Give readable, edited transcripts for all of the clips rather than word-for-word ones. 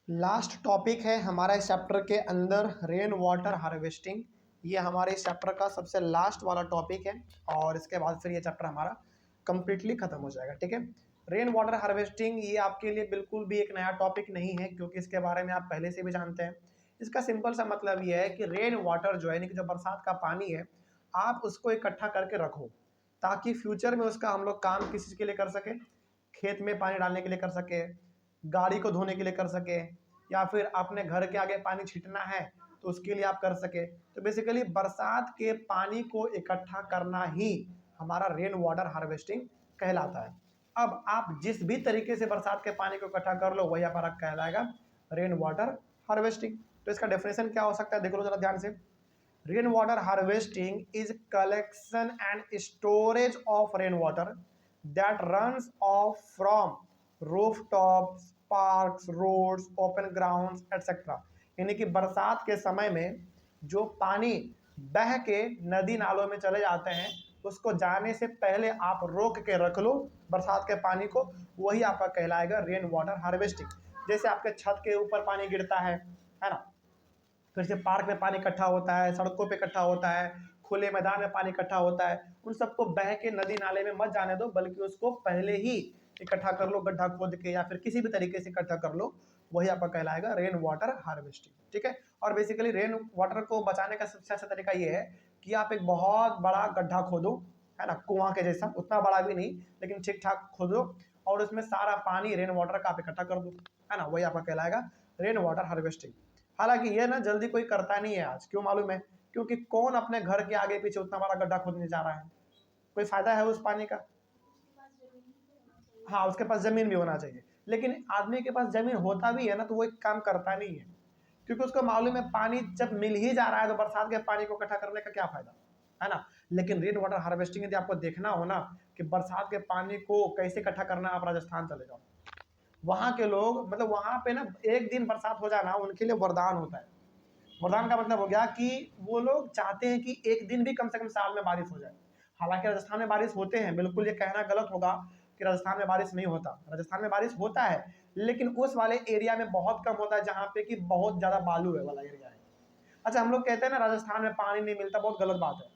Last topic है हमारा इस चैप्टर के अंदर रेन वाटर हार्वेस्टिंग। ये हमारे इस चैप्टर का सबसे लास्ट वाला टॉपिक है और इसके बाद फिर ये चैप्टर हमारा कंप्लीटली खत्म हो जाएगा। ठीक है, रेन वाटर हार्वेस्टिंग ये आपके लिए बिल्कुल भी एक नया टॉपिक नहीं है, क्योंकि इसके बारे में आप पहले से भी जानते हैं। इसका सिंपल सा मतलब ये है कि रेन वाटर जो है, यानी कि जो बरसात का पानी है, आप उसको इकट्ठा करके रखो ताकि फ्यूचर में उसका हम लोग काम किस चीज़ के लिए कर सके, खेत में पानी डालने के लिए कर सके, गाड़ी को धोने के लिए कर सके, या फिर अपने घर के आगे पानी छिटना है तो उसके लिए आप कर सके। तो बेसिकली बरसात के पानी को इकट्ठा करना ही हमारा रेन वाटर हार्वेस्टिंग कहलाता है। अब आप जिस भी तरीके से बरसात के पानी को इकट्ठा कर लो वही हमारा कहलाएगा रेन वाटर हार्वेस्टिंग। तो इसका डेफिनेशन क्या हो सकता है, देख लो जरा ध्यान से। Rain water harvesting is collection and storage of rain water that runs off from rooftops, parks, roads, open grounds etcetera. यानी कि बरसात के समय में जो पानी बह के नदी नालों में चले जाते हैं उसको जाने से पहले आप रोक के रख लो बरसात के पानी को, वही आपका कहलाएगा रेन वाटर हार्वेस्टिंग। जैसे आपके छत के ऊपर पानी गिरता है ना, फिर से पार्क में पानी इकट्ठा होता है, सड़कों पे इकट्ठा होता है, खुले मैदान में पानी इकट्ठा होता है, उन सबको बह के नदी नाले में मत जाने दो, बल्कि उसको पहले ही इकट्ठा कर लो, गड्ढा खोद के या फिर किसी भी तरीके से इकट्ठा कर लो, वही आपका कहलाएगा रेन वाटर हार्वेस्टिंग। ठीक है, और बेसिकली रेन वाटर को बचाने का सबसे अच्छा तरीका ये है कि आप एक बहुत बड़ा गड्ढा खोदो, है ना, कुआं के जैसा, उतना बड़ा भी नहीं लेकिन ठीक ठाक खोदो, और उसमें सारा पानी रेन वाटर का आप इकट्ठा कर दो, है ना, वही आपका कहलाएगा रेन वाटर हार्वेस्टिंग। हालांकि ये ना जल्दी कोई करता नहीं है आज, क्यों मालूम है? क्योंकि कौन अपने घर के आगे पीछे उतना बड़ा गड्ढा खोदने जा रहा है? कोई फायदा है उस पानी का? हाँ, उसके पास जमीन भी होना चाहिए, लेकिन आदमी के पास जमीन होता भी है ना तो वो एक काम करता नहीं है, क्योंकि उसको मालूम है पानी जब मिल ही जा रहा है तो बरसात के पानी को इकट्ठा करने का क्या फायदा, है ना। लेकिन रेन वाटर हार्वेस्टिंग यदि आपको देखना हो ना कि बरसात के पानी को कैसे इकट्ठा करना, आप राजस्थान चले जाओ, वहां के लोग, मतलब वहां पे ना एक दिन बरसात हो जाना उनके लिए वरदान होता है। वरदान का मतलब हो गया कि वो लोग चाहते हैं कि एक दिन भी कम से कम साल में बारिश हो जाए। हालांकि राजस्थान में बारिश होते हैं, बिल्कुल ये कहना गलत होगा कि राजस्थान में बारिश नहीं होता, राजस्थान में बारिश होता है, लेकिन उस वाले एरिया में बहुत कम होता है जहाँ पे कि बहुत ज्यादा बालू है वाला एरिया है। अच्छा, हम लोग कहते हैं ना राजस्थान में पानी नहीं मिलता, बहुत गलत बात है।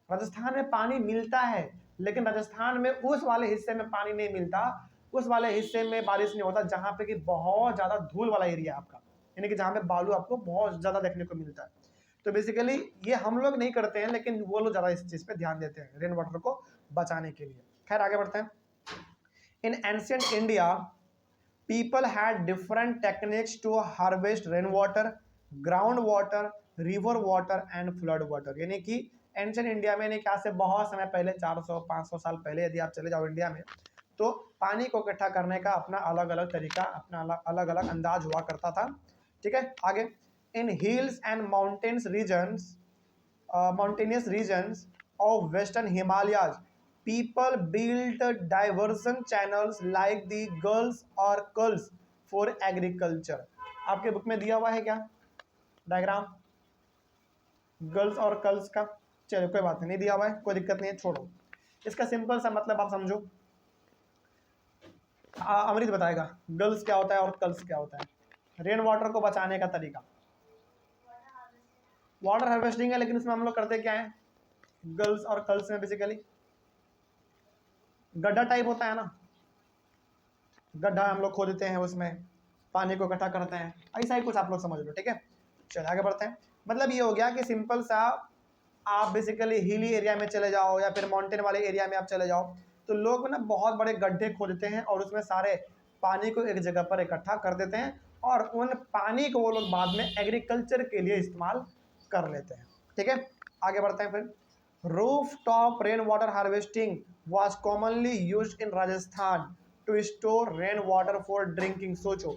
राजस्थान में पानी मिलता है, लेकिन राजस्थान में उस वाले हिस्से में पानी नहीं मिलता, उस वाले हिस्से में बारिश नहीं होता जहाँ पे कि बहुत ज्यादा धूल वाला एरिया है आपका, यानी कि जहाँ पे बालू आपको बहुत ज्यादा देखने को मिलता है। तो बेसिकली ये हम लोग नहीं करते हैं, लेकिन वो लोग ज्यादा इस चीज पे ध्यान देते हैं रेन वाटर को बचाने के लिए। खैर आगे बढ़ते हैं। In ancient India people had different techniques to harvest rainwater, ground water, river water and flood water. यानी कि एंशियंट इंडिया में, क्या से बहुत समय पहले, 400-500 साल पहले यदि आप चले जाओ इंडिया में, तो पानी को इकट्ठा करने का अपना अलग अलग तरीका, अपना अलग अलग अंदाज हुआ करता था। ठीक है, आगे। In hills and mountains regions, mountainous regions of western Himalayas, people built diversion channels like the Gulls or Kulls for agriculture। आपके बुक में दिया हुआ है क्या डायग्राम गर्ल्स और कल्स का? चलो कोई बात नहीं दिया हुआ है, कोई दिक्कत नहीं है, छोड़ो। इसका सिंपल सा मतलब आप समझो। अमृत बताएगा गर्ल्स क्या होता है और कल्स क्या होता है। रेन वाटर को बचाने का तरीका वाटर हार्वेस्टिंग है, लेकिन उसमें हम लोग करते क्या है, गर्ल्स और कल्स में बेसिकली गड्ढा टाइप होता है ना, गड्ढा हम लोग खोदते हैं, उसमें पानी को इकट्ठा करते हैं, ऐसा ही कुछ आप लोग समझ लो। ठीक है, चलिए आगे बढ़ते हैं। मतलब ये हो गया कि सिंपल सा, आप बेसिकली हिली एरिया में चले जाओ या फिर माउंटेन वाले एरिया में आप चले जाओ, तो लोग ना बहुत बड़े गड्ढे खोदते हैं और उसमें सारे पानी को एक जगह पर इकट्ठा कर देते हैं, और उन पानी को वो लोग बाद में एग्रीकल्चर के लिए इस्तेमाल कर लेते हैं। ठीक है, आगे बढ़ते हैं फिर। Rooftop rain water harvesting was commonly used in Rajasthan to store rain water for drinking. सोचो,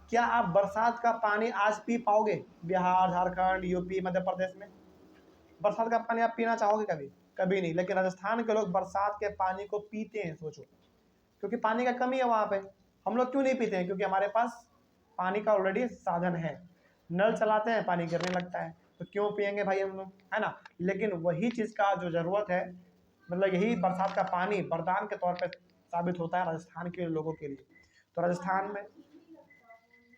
क्या आप बरसात का पानी आज पी पाओगे बिहार, झारखंड, यूपी, मध्य प्रदेश में? बरसात का पानी आप पीना चाहोगे कभी? कभी नहीं। लेकिन राजस्थान के लोग बरसात के पानी को पीते हैं। सोचो, क्योंकि पानी का कमी है वहां पे। हम लोग क्यों नहीं पीते हैं? क्योंकि हमारे पास पानी का ऑलरेडी साधन है, नल चलाते हैं, पानी गिरने लगता है, तो क्यों पियेंगे भाई हम लोग, है ना। लेकिन वही चीज का जो जरूरत है, मतलब यही बरसात का पानी वरदान के तौर पे साबित होता है राजस्थान के लोगों के लिए। तो राजस्थान में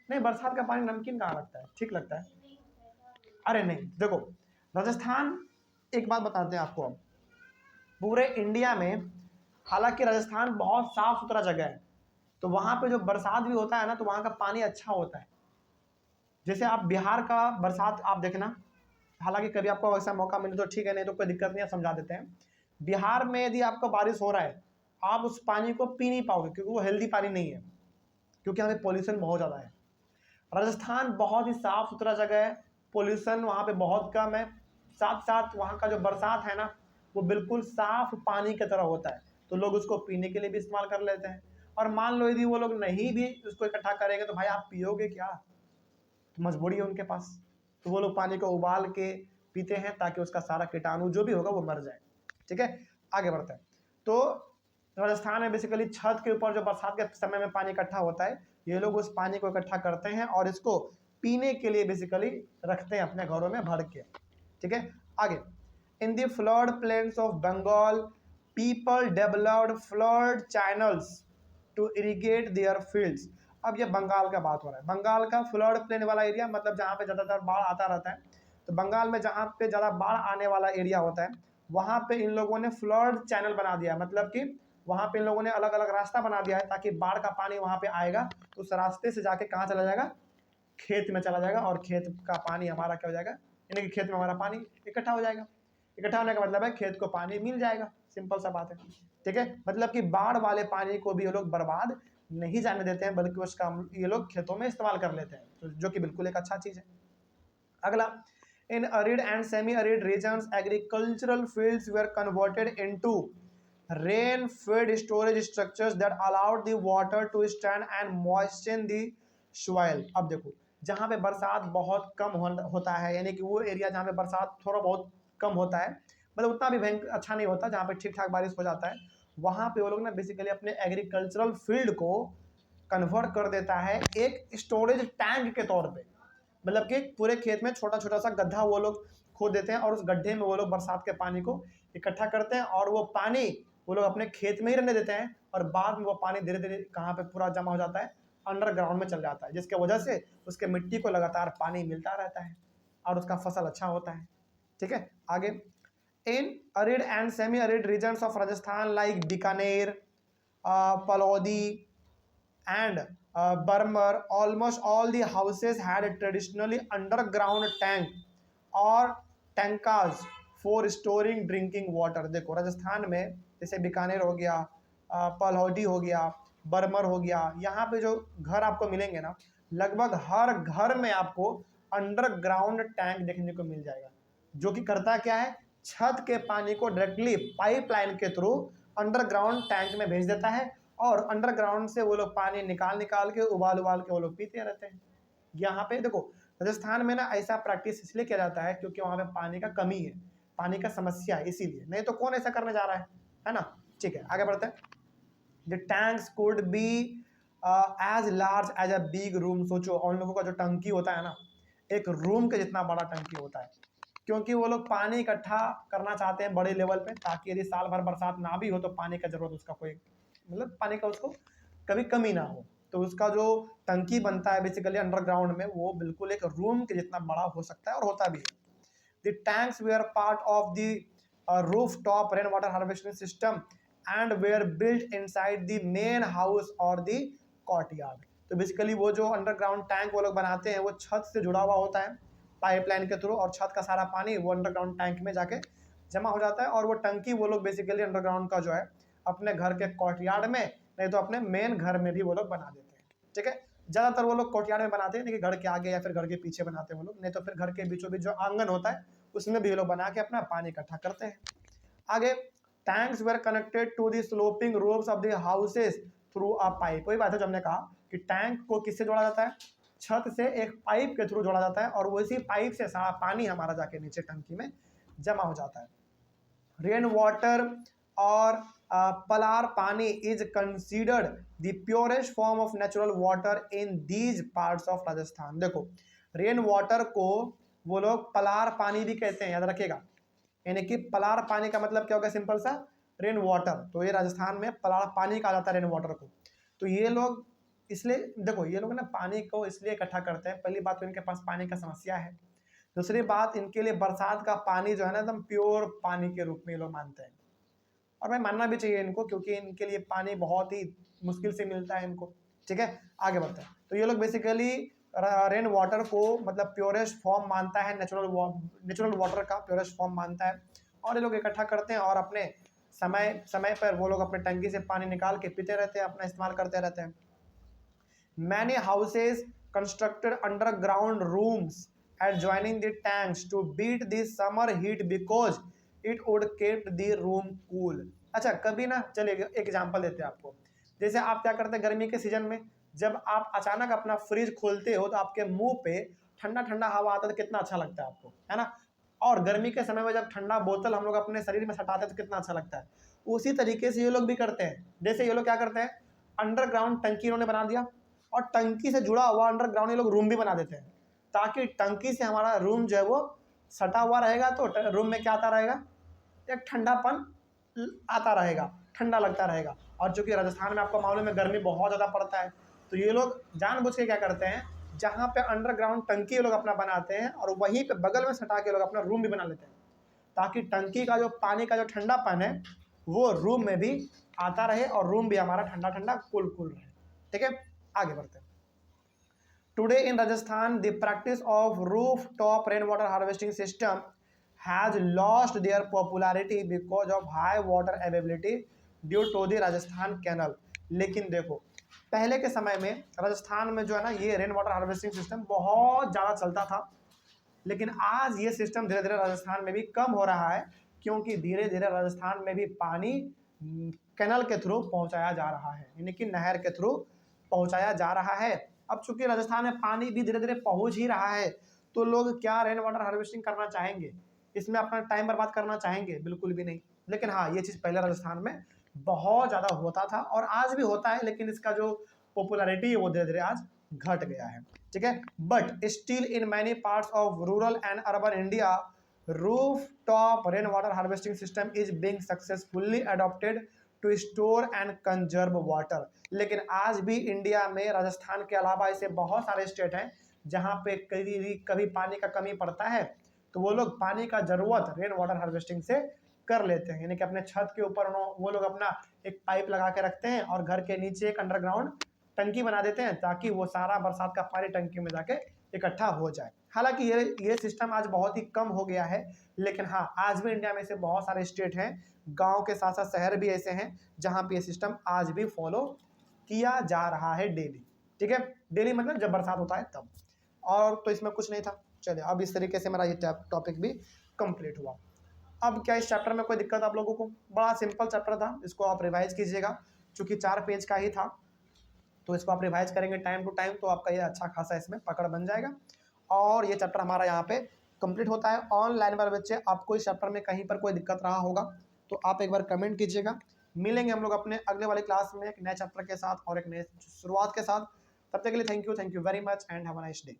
नहीं, बरसात का पानी नमकीन कहाँ लगता है, ठीक लगता है। अरे नहीं, देखो राजस्थान, एक बात बताते हैं आपको, हम पूरे इंडिया में, हालांकि राजस्थान बहुत साफ सुथरा जगह है, तो वहाँ पे जो बरसात भी होता है ना, तो वहाँ का पानी अच्छा होता है। जैसे आप बिहार का बरसात आप देखना, हालांकि कभी आपको ऐसा मौका मिले तो ठीक है, नहीं तो कोई दिक्कत नहीं है, समझा देते हैं। बिहार में यदि आपको बारिश हो रहा है, आप उस पानी को पी नहीं पाओगे, क्योंकि वो हेल्दी पानी नहीं है, क्योंकि यहाँ पे पॉल्यूशन बहुत ज़्यादा है। राजस्थान बहुत ही साफ सुथरा जगह है, पोल्यूशन वहाँ पे बहुत कम है, साथ साथ वहाँ का जो बरसात है ना, वो बिल्कुल साफ पानी की तरह होता है, तो लोग उसको पीने के लिए भी इस्तेमाल कर लेते हैं। और मान लो यदि वो लोग नहीं भी उसको इकट्ठा करेंगे, तो भाई आप पियोगे क्या, तो मजबूरी है उनके पास, तो वो लोग पानी को उबाल के पीते हैं, ताकि उसका सारा कीटाणु जो भी होगा वो मर जाए। ठीक है, आगे बढ़ते हैं। तो राजस्थान में बेसिकली छत के ऊपर जो बरसात के समय में पानी इकट्ठा होता है, ये लोग उस पानी को इकट्ठा करते हैं और इसको पीने के लिए बेसिकली रखते हैं अपने घरों में भर के। ठीक है, आगे, in the flood plains of Bengal people developed flood channels to irrigate their fields. अब ये बंगाल का बात हो रहा है, बंगाल का फ्लड प्लेन वाला एरिया, मतलब जहाँ पे ज़्यादातर बाढ़ आता रहता है, तो बंगाल में जहाँ पे ज़्यादा बाढ़ आने वाला एरिया होता है, वहाँ पे इन लोगों ने फ्लड चैनल बना दिया, मतलब कि वहाँ पे इन लोगों ने अलग अलग रास्ता बना दिया है, ताकि बाढ़ का पानी वहाँ पे आएगा तो उस रास्ते से जाके कहाँ चला जाएगा, खेत में चला जाएगा, और खेत का पानी हमारा क्या हो जाएगा, यानी कि खेत में हमारा पानी इकट्ठा हो जाएगा। इकट्ठा होने का मतलब है खेत को पानी मिल जाएगा, सिंपल सा बात है। ठीक है, मतलब कि बाढ़ वाले पानी को भी ये लोग बर्बाद नहीं जाने देते हैं, बल्कि उसका ये लोग खेतों में इस्तेमाल कर लेते हैं, तो जो कि बिल्कुल एक अच्छा चीज़ है। अगला, in arid and semi arid regions agricultural fields were converted into rain fed storage structures that allowed the water to stand and moisten the soil। अब देखो, जहाँ पे बरसात बहुत कम होता है, यानी कि वो एरिया जहाँ पे बरसात थोड़ा बहुत कम होता है, मतलब उतना भी भयंकर अच्छा नहीं होता, जहाँ पे ठीक ठाक बारिश हो जाता है, वहाँ पे वो लोग ना बेसिकली अपने एग्रीकल्चरल फील्ड को कन्वर्ट कर देता है एक स्टोरेज टैंक के तौर पे। मतलब कि पूरे खेत में छोटा छोटा सा गड्ढा वो लोग खोद देते हैं, और उस गड्ढे में वो लोग बरसात के पानी को इकट्ठा करते हैं, और वो पानी वो लोग अपने खेत में ही रहने देते हैं, और बाद में वो पानी धीरे धीरे कहाँ पे पूरा जमा हो जाता है, अंडरग्राउंड में चल जाता है, जिसके वजह से उसके मिट्टी को लगातार पानी मिलता रहता है और उसका फसल अच्छा होता है। ठीक है, आगे, in arid and semi arid regions of Rajasthan like Bikaner, Phalodi and Burma, almost all the houses had a traditionally underground tank or tankas for storing drinking water। देखो राजस्थान में जैसे बीकानेर हो गया, पलौडी हो गया, बर्मर हो गया, यहाँ पे जो घर आपको मिलेंगे ना, लगभग हर घर में आपको अंडरग्राउंड टैंक देखने को मिल जाएगा, जो कि करता क्या है, छत के पानी को डायरेक्टली पाइपलाइन के थ्रू अंडरग्राउंड टैंक में भेज देता है, और अंडरग्राउंड से वो लोग पानी निकाल निकाल के उबाल उबाल के वो लोग पीते रहते हैं। यहाँ पे देखो राजस्थान में ना ऐसा प्रैक्टिस इसलिए किया जाता है क्योंकि वहाँ पे पानी का कमी है, पानी का समस्या है, इसीलिए, नहीं तो कौन ऐसा करने जा रहा है ना। ठीक है, आगे बढ़ते हैं। The tanks could be as large as a big room. सोचो उन लोगों का जो टंकी होता है ना, एक रूम के जितना बड़ा टंकी होता है, क्योंकि वो लोग पानी इकट्ठा करना चाहते हैं बड़े लेवल पे, ताकि यदि साल भर बरसात ना भी हो तो पानी का जरूरत उसका कोई, मतलब पानी का उसको कभी कमी ना हो, तो उसका जो टंकी बनता है बेसिकली अंडरग्राउंड में, वो बिल्कुल एक रूम के जितना बड़ा हो सकता है, और होता भी है। The tanks were part of the roof top rain water harvesting system and were built inside the main house और द कॉर्टयार्ड। तो बेसिकली वो जो अंडरग्राउंड टैंक वो लोग बनाते हैं, वो छत से जुड़ा हुआ होता है पाइपलाइन के थ्रू, और छत का सारा पानी वो अंडरग्राउंड टैंक में जाके जमा हो जाता है, और वो टंकी वो लोग बेसिकली अंडरग्राउंड का जो है अपने घर के कोर्टयार्ड में, नहीं तो अपने मेन घर में भी वो लोग बना देते हैं। ठीक है, ज़्यादातर वो लोग कोर्टयार्ड में बनाते हैं, लेकिन घर के आगे या फिर घर के पीछे बनाते हैं वो लोग, नहीं तो फिर घर के बीचों बीच जो आंगन होता है उसमें भी ये लोग बना के अपना पानी इकट्ठा करते हैं। आगे, tanks were connected to the sloping roofs of the houses through a pipe. वही बात है जो हमने कहा कि टैंक को किससे जोड़ा जाता है, छत से एक पाइप के थ्रू जोड़ा जाता है, और उसी पाइप से सारा पानी हमारा जाके नीचे टंकी में जमा हो जाता है। रेन वाटर और पलार पानी is considered the purest form of natural water in these parts of Rajasthan. देखो रेन वाटर को वो लोग पलार पानी भी कहते हैं, याद रखिएगा, यानी कि पलार पानी का मतलब क्या होगा, सिंपल सा, रेन वाटर। तो ये राजस्थान में पलार पानी कहा जाता है रेन वाटर को। तो ये लोग इसलिए देखो ये लोग ना पानी को इसलिए इकट्ठा करते हैं, पहली बात तो इनके पास पानी का समस्या है, दूसरी बात इनके लिए बरसात का पानी जो है ना एकदम प्योर पानी के रूप में ये लोग मानते हैं, और भाई मानना भी चाहिए इनको, क्योंकि इनके लिए पानी बहुत ही मुश्किल से मिलता है इनको। ठीक है, आगे बढ़ते हैं। तो ये लोग बेसिकली रेन वाटर को मतलब प्योरेस्ट फॉर्म मानता है, नेचुरल वाटर का प्योरेस्ट फॉर्म मानता है, और ये लोग इकट्ठा करते हैं और अपने समय समय पर वो लोग अपने टंकी से पानी निकाल के पीते रहते हैं, अपना इस्तेमाल करते रहते हैं। Many houses constructed underground rooms adjoining the tanks to beat the summer heat because it would keep the room cool। अच्छा, कभी ना चलिए एक एग्जांपल देते हैं आपको। जैसे आप क्या करते हैं गर्मी के सीजन में, जब आप अचानक अपना फ्रिज खोलते हो तो आपके मुंह पे ठंडा ठंडा हवा आता है, तो कितना अच्छा लगता है आपको, है ना। और गर्मी के समय में जब ठंडा बोतल हम लोग अपने शरीर में सटाते हैं तो कितना अच्छा लगता है। उसी तरीके से ये लोग भी करते हैं। जैसे ये लोग क्या करते हैं, अंडरग्राउंड टंकी इन्होंने बना दिया, और टंकी से जुड़ा हुआ अंडरग्राउंड ये लोग रूम भी बना देते हैं, ताकि टंकी से हमारा रूम जो है वो सटा हुआ रहेगा, तो रूम में क्या आता रहेगा, एक ठंडापन आता रहेगा, ठंडा लगता रहेगा। और चूंकि राजस्थान में आपको मालूम है गर्मी बहुत ज़्यादा पड़ता है, तो ये लोग जानबूझ के क्या करते हैं, जहाँ पे अंडरग्राउंड टंकी ये लोग अपना बनाते हैं और वहीं पे बगल में सटा के लोग अपना रूम भी बना लेते हैं, ताकि टंकी का जो पानी का जो ठंडापन है वो रूम में भी आता रहे और रूम भी हमारा ठंडा ठंडा कूल कूल रहे। ठीक है, आगे बढ़ते हैं। Today in Rajasthan, the practice of rooftop rainwater harvesting system has lost their popularity because of high water availability due to the Rajasthan canal। लेकिन देखो पहले के समय में राजस्थान में जो है ना ये रेन वाटर हार्वेस्टिंग सिस्टम बहुत ज़्यादा चलता था, लेकिन आज ये सिस्टम धीरे धीरे राजस्थान में भी कम हो रहा है, क्योंकि धीरे धीरे राजस्थान में भी पानी कैनल के थ्रू पहुंचाया जा रहा है, यानी कि नहर के थ्रू पहुंचाया जा रहा है। अब चूंकि राजस्थान में पानी भी धीरे धीरे पहुंच ही रहा है, तो लोग क्या रेन वाटर हार्वेस्टिंग करना चाहेंगे, इसमें अपना टाइम बर्बाद करना चाहेंगे? बिल्कुल भी नहीं। लेकिन हाँ, ये चीज़ पहले राजस्थान में बहुत ज़्यादा होता था और आज भी होता है, लेकिन इसका जो पॉपुलैरिटी है वो धीरे धीरे आज घट गया है। ठीक है, but still in many parts of rural and urban India rooftop rainwater harvesting system is being successfully adopted to store and conserve water। लेकिन आज भी इंडिया में राजस्थान के अलावा ऐसे बहुत सारे स्टेट हैं जहाँ पे कभी पानी का कमी पड़ता है, तो वो लोग पानी का जरूरत रेन वाटर हार्वेस्टिंग से कर लेते हैं, यानी कि अपने छत के ऊपर वो लोग अपना एक पाइप लगा के रखते हैं और घर के नीचे एक अंडरग्राउंड टंकी बना देते हैं, ताकि वो सारा बरसात का पानी टंकी में जाके इकट्ठा हो जाए। हालांकि ये सिस्टम आज बहुत ही कम हो गया है, लेकिन हाँ आज भी इंडिया में से बहुत सारे स्टेट हैं, गांव के साथ साथ शहर भी ऐसे हैं जहां पे ये सिस्टम आज भी फॉलो किया जा रहा है डेली। ठीक है, डेली मतलब जब बरसात होता है तब। और तो इसमें कुछ नहीं था। चलिए, अब इस तरीके से मेरा ये टॉपिक भी कंप्लीट हुआ। अब क्या इस चैप्टर में कोई दिक्कत आप लोगों को? बड़ा सिंपल चैप्टर था, इसको आप रिवाइज कीजिएगा, चूँकि 4 पेज का ही था, तो इसको आप रिवाइज करेंगे टाइम टू टाइम, तो आपका ये अच्छा खासा इसमें पकड़ बन जाएगा। और ये चैप्टर हमारा यहाँ पे कंप्लीट होता है। ऑनलाइन वाले बच्चे, आपको इस चैप्टर में कहीं पर कोई दिक्कत रहा होगा तो आप एक बार कमेंट कीजिएगा। मिलेंगे हम लोग अपने अगले वाले क्लास में एक नए चैप्टर के साथ और एक नए शुरुआत के साथ। तब तक के लिए thank you very much and have a nice day.